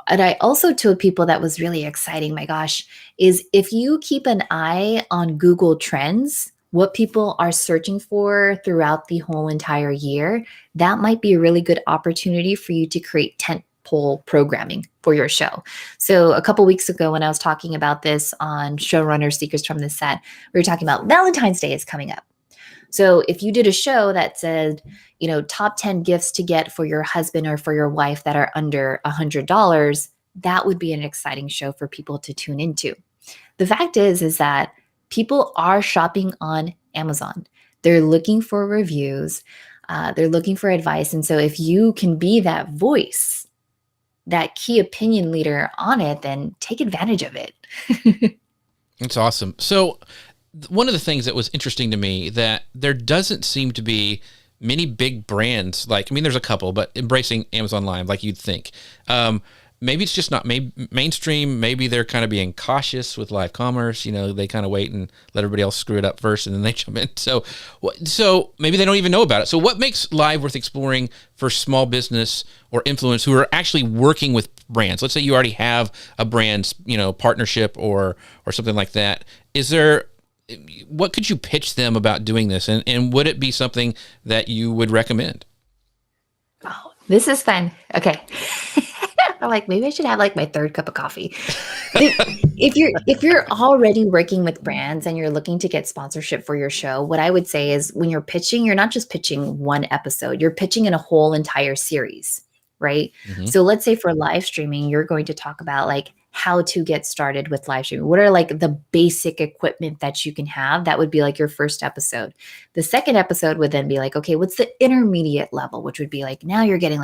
And I also told people that was really exciting, my gosh, is if you keep an eye on Google Trends, what people are searching for throughout the whole entire year, that might be a really good opportunity for you to create tentpole programming for your show. So a couple weeks ago when I was talking about this on Showrunner Secrets from the Set, we were talking about Valentine's Day is coming up. So if you did a show that said, top 10 gifts to get for your husband or for your wife that are under $100, that would be an exciting show for people to tune into. The fact is that people are shopping on Amazon. They're looking for reviews. They're looking for advice. And so if you can be that voice, that key opinion leader on it, then take advantage of it. That's awesome. So one of the things that was interesting to me that there doesn't seem to be many big brands there's a couple, but embracing Amazon Live like you'd think. Maybe it's just not mainstream. Maybe they're kind of being cautious with live commerce. They kind of wait and let everybody else screw it up first, and then they jump in. So maybe they don't even know about it. So what makes live worth exploring for small business or influence who are actually working with brands? Let's say you already have a brand's, partnership or something like that. What could you pitch them about doing this? And would it be something that you would recommend? Oh, this is fun. Okay. I'm like, maybe I should have my third cup of coffee. If you're already working with brands and you're looking to get sponsorship for your show, what I would say is when you're pitching, you're not just pitching one episode, you're pitching in a whole entire series, right? Mm-hmm. So let's say for live streaming, you're going to talk about how to get started with live streaming. What are the basic equipment that you can have? That would be your first episode. The second episode would then be okay, what's the intermediate level, which would be now you're getting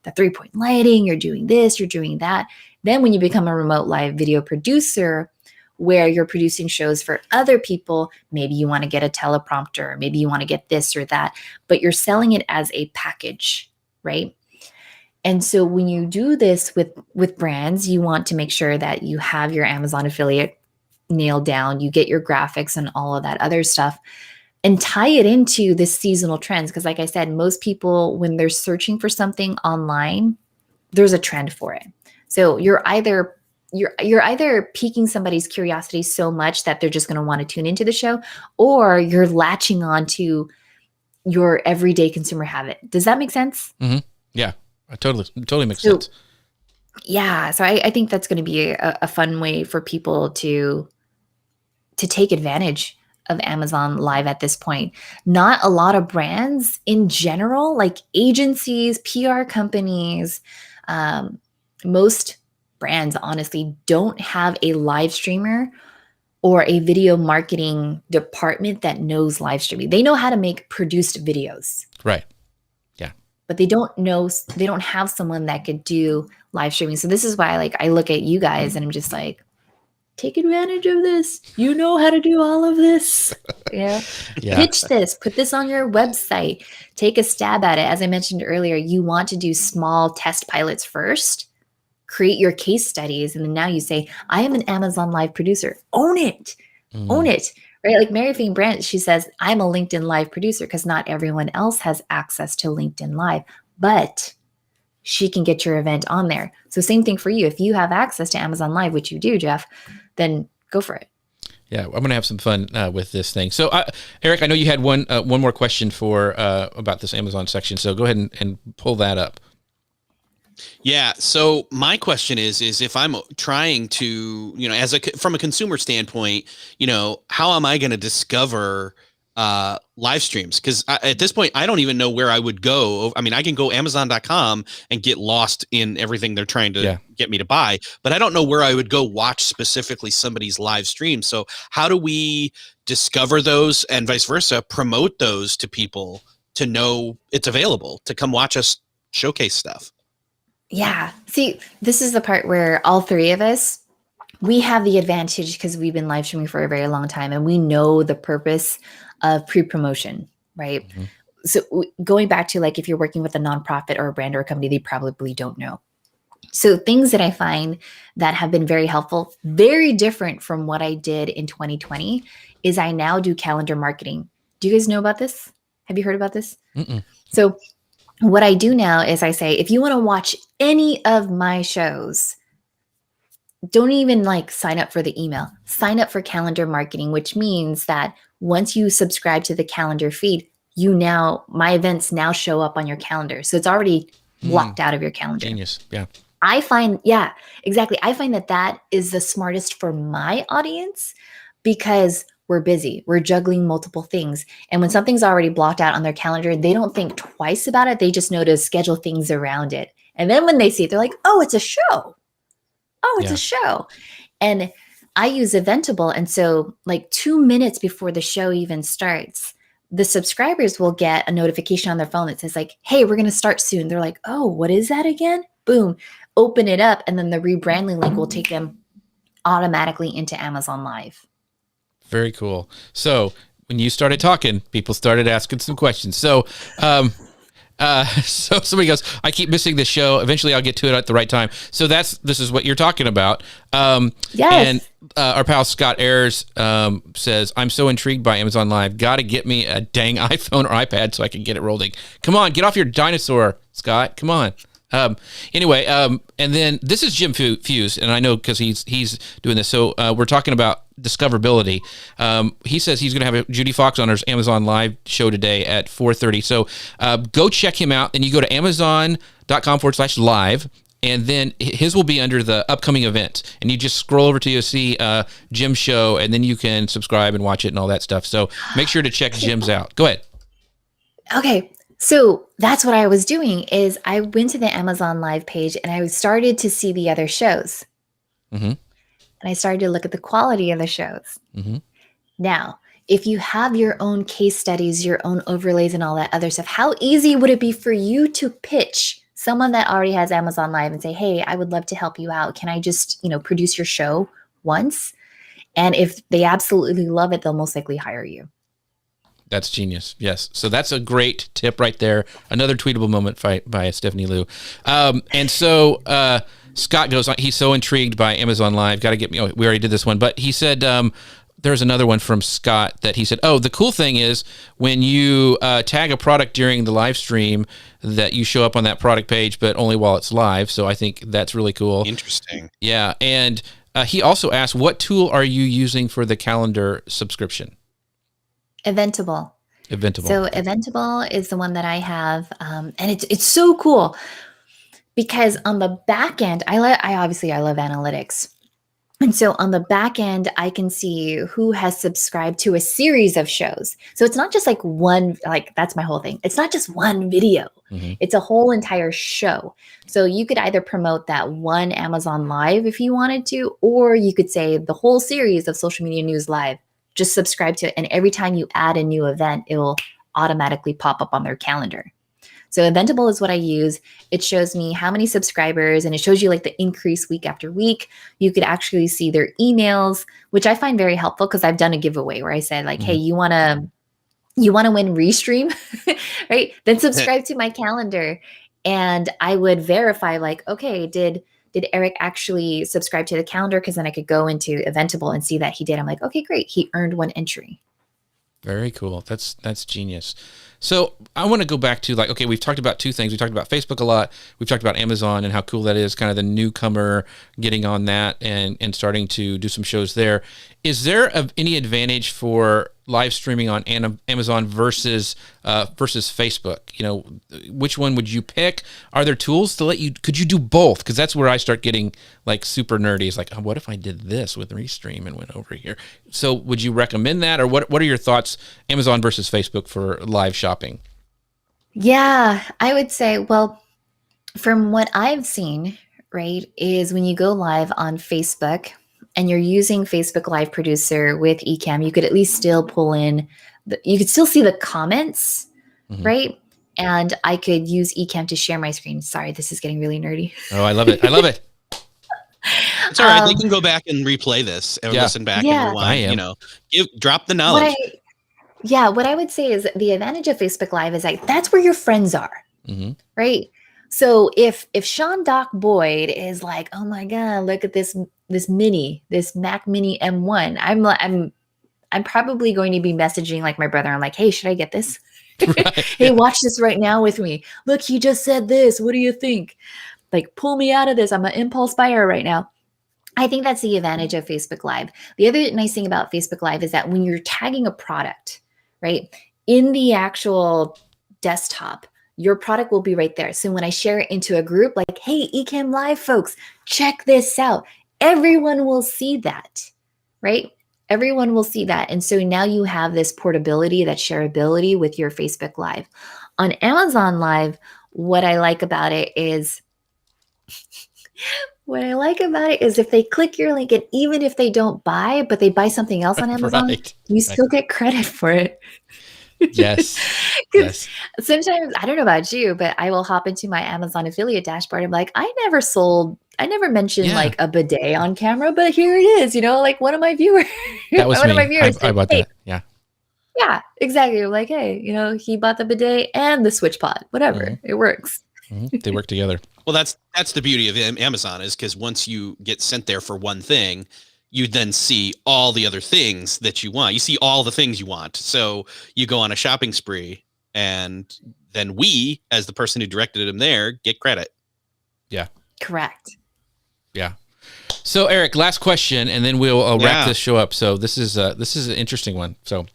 the 3-point lighting, you're doing this, you're doing that. Then when you become a remote live video producer, where you're producing shows for other people, maybe you want to get a teleprompter, maybe you want to get this or that, but you're selling it as a package, right? And so when you do this with brands, you want to make sure that you have your Amazon affiliate nailed down, you get your graphics and all of that other stuff, and tie it into the seasonal trends. Because like I said, most people, when they're searching for something online, there's a trend for it. So you're either piquing somebody's curiosity so much that they're just going to want to tune into the show, or you're latching on to your everyday consumer habit. Does that make sense? Mm-hmm. Yeah. Totally makes sense. Yeah. So I think that's going to be a fun way for people to take advantage of Amazon Live at this point. Not a lot of brands in general, agencies, PR companies, most brands honestly don't have a live streamer or a video marketing department that knows live streaming. They know how to make produced videos. Right. But they don't have someone that could do live streaming. So this is why I look at you guys and I'm just take advantage of this. You know how to do all of this. Yeah. Pitch this, put this on your website, take a stab at it. As I mentioned earlier, you want to do small test pilots first, create your case studies. And then now you say, I am an Amazon Live producer. Own it. Own it. Right? Mary Fane Brandt, she says, I'm a LinkedIn Live producer because not everyone else has access to LinkedIn Live, but she can get your event on there. So same thing for you. If you have access to Amazon Live, which you do, Jeff, then go for it. Yeah, I'm going to have some fun with this thing. So, Eric, I know you had one more question for about this Amazon section. So go ahead and pull that up. Yeah. So my question is if I'm trying to, from a consumer standpoint, how am I going to discover live streams? Because at this point, I don't even know where I would go. I mean, I can go Amazon.com and get lost in everything they're trying to get me to buy, but I don't know where I would go watch specifically somebody's live stream. So how do we discover those and vice versa, promote those to people to know it's available, to come watch us showcase stuff? Yeah. See, this is the part where all three of us, we have the advantage because we've been live streaming for a very long time and we know the purpose of pre-promotion, right? Mm-hmm. So going back to if you're working with a nonprofit or a brand or a company, they probably don't know. So things that I find that have been very helpful, very different from what I did in 2020, is I now do calendar marketing. Do you guys know about this? Have you heard about this? Mm-mm. So what I do now is I say, if you want to watch any of my shows, don't even like sign up for the email. Sign up for calendar marketing, which means that once you subscribe to the calendar feed, my events now show up on your calendar. So it's already blocked out of your calendar. Genius. Yeah. I find that is the smartest for my audience because we're busy. We're juggling multiple things. And when something's already blocked out on their calendar, they don't think twice about it. They just know to schedule things around it. And then when they see it, they're like, oh, it's a show. Oh, it's a show. And I use Eventable. And so like 2 minutes before the show even starts, the subscribers will get a notification on their phone that says like, hey, we're going to start soon. They're like, oh, what is that again? Boom, open it up. And then the rebranding link will take them automatically into Amazon Live. Very cool. So when you started talking, people started asking some questions. So, so somebody goes, I keep missing this show. Eventually I'll get to it at the right time. So this is what you're talking about. Yes. And our pal Scott Ayers says, I'm so intrigued by Amazon Live. Got to get me a dang iPhone or iPad so I can get it rolling. Come on, get off your dinosaur, Scott. Come on. Anyway, and then this is Jim Fuse, and I know because he's doing this. So we're talking about discoverability. He says he's going to have Judy Fox on her Amazon Live show today at 4:30. So go check him out, and you go to amazon.com/live. And then his will be under the upcoming events. And you just scroll over to see Jim's show, and then you can subscribe and watch it and all that stuff. So make sure to check Jim's out. Go ahead. Okay. So that's what I was doing is I went to the Amazon Live page and I started to see the other shows. Mm-hmm. And I started to look at the quality of the shows. Mm-hmm. Now, if you have your own case studies, your own overlays and all that other stuff, how easy would it be for you to pitch someone that already has Amazon Live and say, hey, I would love to help you out. Can I just, produce your show once? And if they absolutely love it, they'll most likely hire you. That's genius. Yes. So that's a great tip right there. Another tweetable moment by Stephanie Liu. And so Scott goes on. He's so intrigued by Amazon Live. Got to get me. Oh, we already did this one, but he said there's another one from Scott that he said, oh, the cool thing is when you tag a product during the live stream that you show up on that product page, but only while it's live. So I think that's really cool. Interesting. Yeah. And he also asked, what tool are you using for the calendar subscription? Eventable. So Eventable is the one that I have, and it's so cool because on the back end, I love analytics, and so on the back end, I can see who has subscribed to a series of shows. So it's not just like one, like that's my whole thing. It's not just one video; It's a whole entire show. So you could either promote that one Amazon Live if you wanted to, or you could say the whole series of Social Media News Live. Just subscribe to it. And every time you add a new event, it will automatically pop up on their calendar. So Eventable is what I use. It shows me how many subscribers and it shows you like the increase week after week. You could actually see their emails, which I find very helpful because I've done a giveaway where I said like, hey, you want to win Restream, right? Then subscribe to my calendar. And I would verify like, okay, did Eric actually subscribe to the calendar? Because then I could go into Eventable and see that he did. I'm like, okay, great. He earned one entry. Very cool. That's genius. So I want to go back to like, okay, we've talked about two things. We talked about Facebook a lot. We've talked about Amazon and how cool that is, kind of the newcomer getting on that and starting to do some shows there. Is there any advantage for live streaming on Amazon versus Facebook? Which one would you pick? Are there tools to could you do both? Because that's where I start getting like super nerdy. It's like, oh, what if I did this with Restream and went over here? So would you recommend that? Or what are your thoughts, Amazon versus Facebook for live shopping? Yeah, I would say, well, from what I've seen, right, is when you go live on Facebook and you're using Facebook Live Producer with Ecamm, you could at least still pull in, you could still see the comments, right? And I could use Ecamm to share my screen. Sorry, this is getting really nerdy. Oh, I love it. I love it. It's all right. They can go back and replay this and listen back and rewind, drop the knowledge. What I would say is the advantage of Facebook Live is like, that's where your friends are, right? So if Sean Doc Boyd is like, oh my God, look at this Mac Mini M1, I'm probably going to be messaging like my brother. I'm like, hey, should I get this? Right. Hey, watch this right now with me. Look, he just said this. What do you think? Like, pull me out of this. I'm an impulse buyer right now. I think that's the advantage of Facebook Live. The other nice thing about Facebook Live is that when you're tagging a product, right, in the actual desktop, your product will be right there. So when I share it into a group, like, hey, Ecamm Live folks, check this out. Everyone will see that, right? Everyone will see that. And so now you have this portability, that shareability with your Facebook Live. On Amazon Live, what I like about it is if they click your link, and even if they don't buy, but they buy something else on Amazon, you still get credit for it. Yes. Because sometimes, I don't know about you, but I will hop into my Amazon affiliate dashboard. I'm like, I never mentioned like a bidet on camera, but here it is, like one of my viewers. That was one of my viewers. I bought that. Yeah. Yeah, exactly. I'm like, hey, he bought the bidet and the switch pod, whatever. Mm-hmm. It works. Mm-hmm. They work together. Well, that's the beauty of Amazon, is because once you get sent there for one thing, you then see all the other things that you want. You see all the things you want. So you go on a shopping spree, and then we, as the person who directed him there, get credit. Yeah. Correct. Yeah. So Eric, last question, and then we'll wrap this show up. So this is an interesting one. So.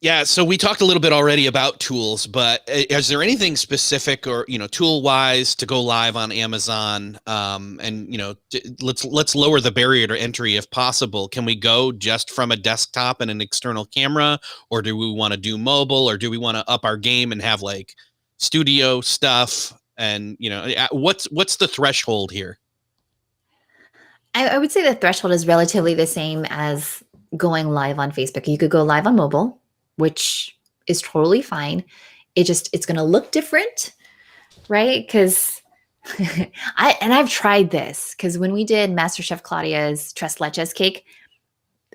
Yeah, so we talked a little bit already about tools, but is there anything specific or tool-wise to go live on Amazon? And let's lower the barrier to entry if possible. Can we go just from a desktop and an external camera, or do we want to do mobile, or do we want to up our game and have like studio stuff? And what's the threshold here? I would say the threshold is relatively the same as going live on Facebook. You could go live on mobile, which is totally fine. It's going to look different, right? Because I've tried this, because when we did MasterChef Claudia's Tres Leches cake,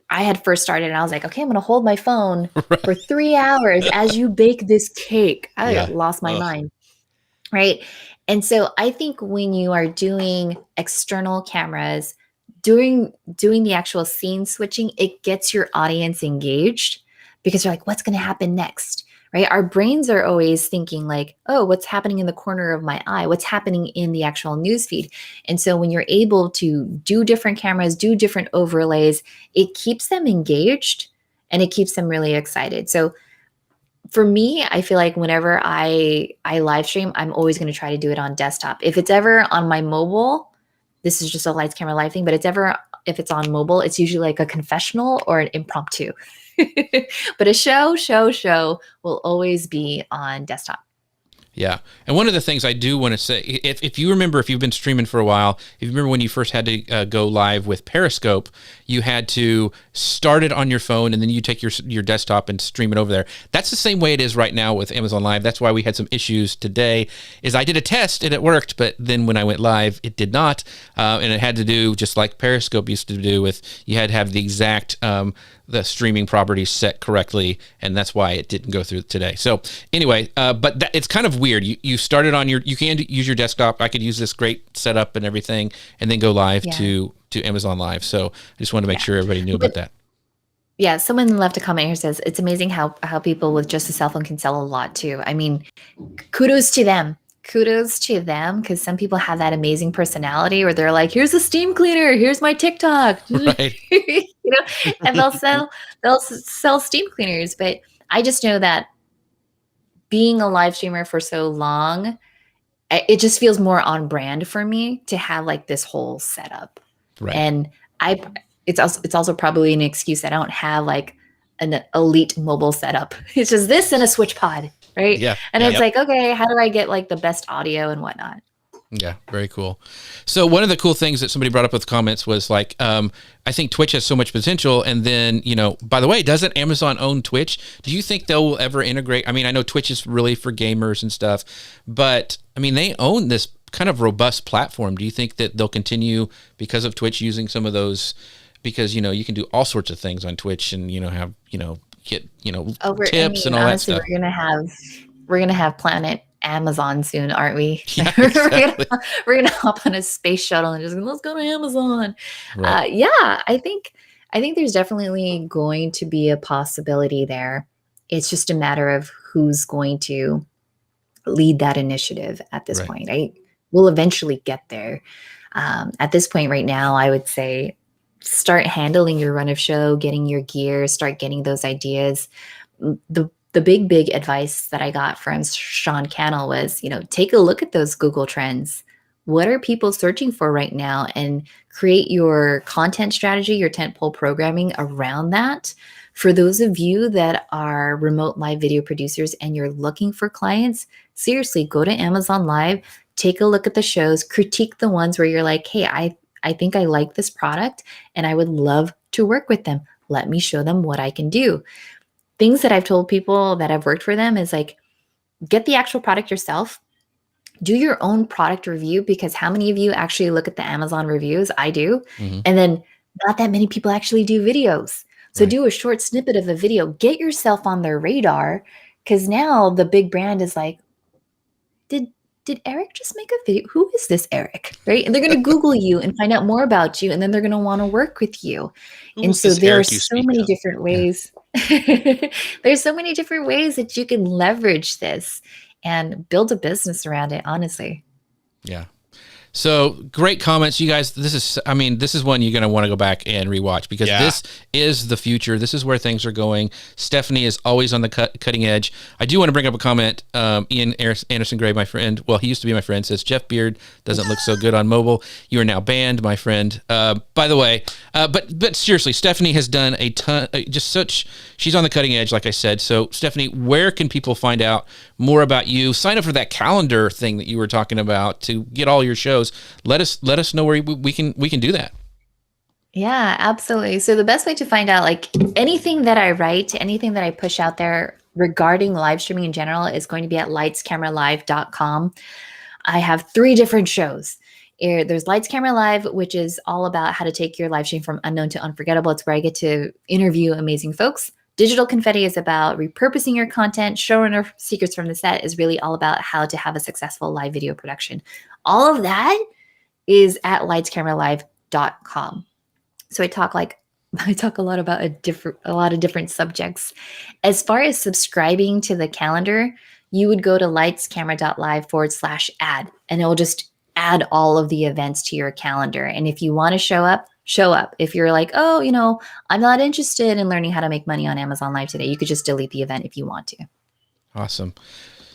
I had first started and I was like, okay, I'm going to hold my phone for 3 hours as you bake this cake. I lost my mind, right? And so I think when you are doing external cameras, doing the actual scene switching, it gets your audience engaged. Because you're like, what's going to happen next, right? Our brains are always thinking like, oh, what's happening in the corner of my eye? What's happening in the actual newsfeed? And so when you're able to do different cameras, do different overlays, it keeps them engaged and it keeps them really excited. So for me, I feel like whenever I live stream, I'm always going to try to do it on desktop. If it's ever on my mobile, this is just a lights, camera, live thing, but if it's on mobile, it's usually like a confessional or an impromptu. But a show will always be on desktop. Yeah. And one of the things I do want to say, if you remember, if you've been streaming for a while, if you remember when you first had to go live with Periscope, you had to start it on your phone and then you take your desktop and stream it over there. That's the same way it is right now with Amazon Live. That's why we had some issues today, is I did a test and it worked, but then when I went live, it did not. And it had to do just like Periscope used to do with, you had to have the exact the streaming properties set correctly, and that's why it didn't go through today. So anyway, but it's kind of weird. You started on you can use your desktop. I could use this great setup and everything, and then go live to Amazon Live. So I just wanted to make sure everybody knew about that. Yeah, someone left a comment here, says it's amazing how people with just a cell phone can sell a lot too. I mean, kudos to them. Because some people have that amazing personality where they're like, here's a steam cleaner, here's my TikTok, right? And they'll sell steam cleaners. But I just know that being a live streamer for so long, it just feels more on brand for me to have like this whole setup. Right. And it's also probably an excuse I don't have like an elite mobile setup. It's just this and a switch pod. Right. Yeah. And it's like, okay, how do I get like the best audio and whatnot? Yeah. Very cool. So one of the cool things that somebody brought up with comments was like, I think Twitch has so much potential. And then, by the way, doesn't Amazon own Twitch? Do you think they'll ever integrate? I mean, I know Twitch is really for gamers and stuff, but I mean, they own this kind of robust platform. Do you think that they'll continue because of Twitch using some of those, because, you can do all sorts of things on Twitch and, have, get tips and all that stuff. We're gonna have Planet Amazon soon, aren't we? Yeah, exactly. we're gonna hop on a space shuttle and just let's go to Amazon. Right. Yeah, I think there's definitely going to be a possibility there. It's just a matter of who's going to lead that initiative at this Right. point. We'll eventually get there. At this point right now, I would say start handling your run of show, getting your gear, start getting those ideas. The big advice that I got from Sean Cannell was, take a look at those Google Trends. What are people searching for right now? And create your content strategy, your tentpole programming around that. For those of you that are remote live video producers and you're looking for clients, seriously, go to Amazon Live, take a look at the shows, critique the ones where you're like, hey, I think I like this product and I would love to work with them. Let me show them what I can do. Things that I've told people that have worked for them is like, get the actual product yourself. Do your own product review, because how many of you actually look at the Amazon reviews? I do. Mm-hmm. And then not that many people actually do videos. So Right. do a short snippet of a video, get yourself on their radar, because now the big brand is like, did Eric just make a video? Who is this Eric? Right? And they're going to Google you and find out more about you. And then they're going to want to work with you. And so there are so many different ways. There's so many different ways that you can leverage this and build a business around it, honestly. Yeah. So great comments, you guys. This is one you're going to want to go back and rewatch, because this is the future. This is where things are going. Stephanie is always on the cutting edge. I do want to bring up a comment. Ian Anderson Gray, my friend, well, he used to be my friend, says Jeff Beard doesn't look so good on mobile. You are now banned, my friend. By the way, but seriously, Stephanie has done a ton. She's on the cutting edge, like I said. So Stephanie, where can people find out more about you? Sign up for that calendar thing that you were talking about to get all your shows. Let us know where we can do that. Yeah, absolutely. So the best way to find out, like, anything that I write, anything that I push out there regarding live streaming in general, is going to be at lightscameralive.com. I have 3 different shows. There's Lights Camera Live, which is all about how to take your live stream from unknown to unforgettable. It's where I get to interview amazing folks. Digital Confetti is about repurposing your content. Showrunner Secrets from the Set is really all about how to have a successful live video production. All of that is at lightscameralive.com. So I talk a lot about a lot of different subjects. As far as subscribing to the calendar, you would go to lightscamera.live/ad, and it will just add all of the events to your calendar. And if you want to show up. If you're like, oh, I'm not interested in learning how to make money on Amazon Live today, you could just delete the event if you want to. Awesome.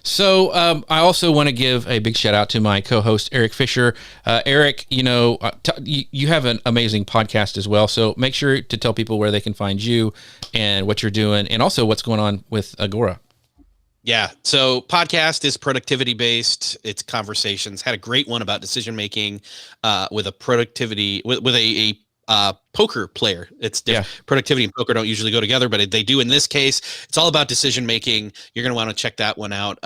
So I also want to give a big shout out to my co-host, Eric Fisher. Eric, you have an amazing podcast as well. So make sure to tell people where they can find you and what you're doing, and also what's going on with Agora. Yeah. So podcast is productivity based. It's conversations. Had a great one about decision making with a productivity with a poker player. It's productivity and poker don't usually go together, but they do in this case. It's all about decision making. You're going to want to check that one out.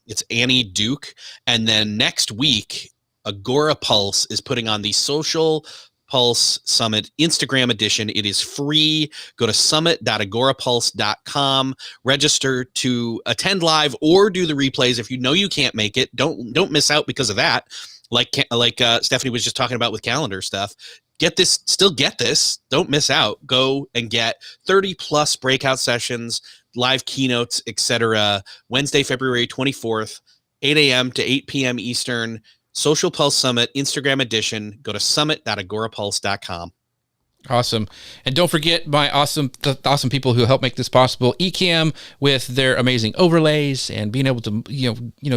It's Annie Duke. And then next week, Agora Pulse is putting on the Social Pulse Summit Instagram edition. It is free. Go to summit.agorapulse.com. Register to attend live or do the replays. If you know you can't make it, don't miss out because of that. Like Stephanie was just talking about with calendar stuff. Get this. Don't miss out. Go and get 30 plus breakout sessions, live keynotes, etc. Wednesday, February 24th, 8 a.m. to 8 p.m. Eastern. Social Pulse Summit Instagram edition. Go to summit.agorapulse.com. Awesome. And don't forget the awesome people who help make this possible. Ecamm, with their amazing overlays and being able to,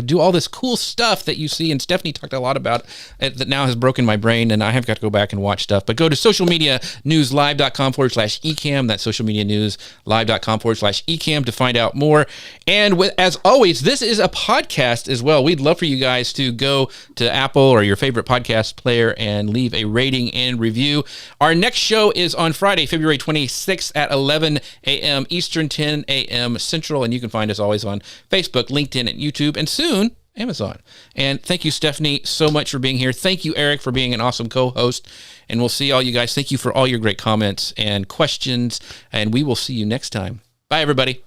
do all this cool stuff that you see. And Stephanie talked a lot about it that now has broken my brain, and I have got to go back and watch stuff. But go to socialmedianewslive.com/Ecamm. That's socialmedianewslive.com/Ecamm to find out more. And as always, this is a podcast as well. We'd love for you guys to go to Apple or your favorite podcast player and leave a rating and review. Our next show is on Friday, February 26th at 11 a.m. Eastern, 10 a.m. Central, and you can find us always on Facebook, LinkedIn, and YouTube, and soon Amazon. And thank you, Stephanie, so much for being here. Thank you, Eric, for being an awesome co-host, and we'll see all you guys. Thank you for all your great comments and questions, and we will see you next time. Bye, everybody.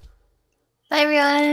Bye, everyone.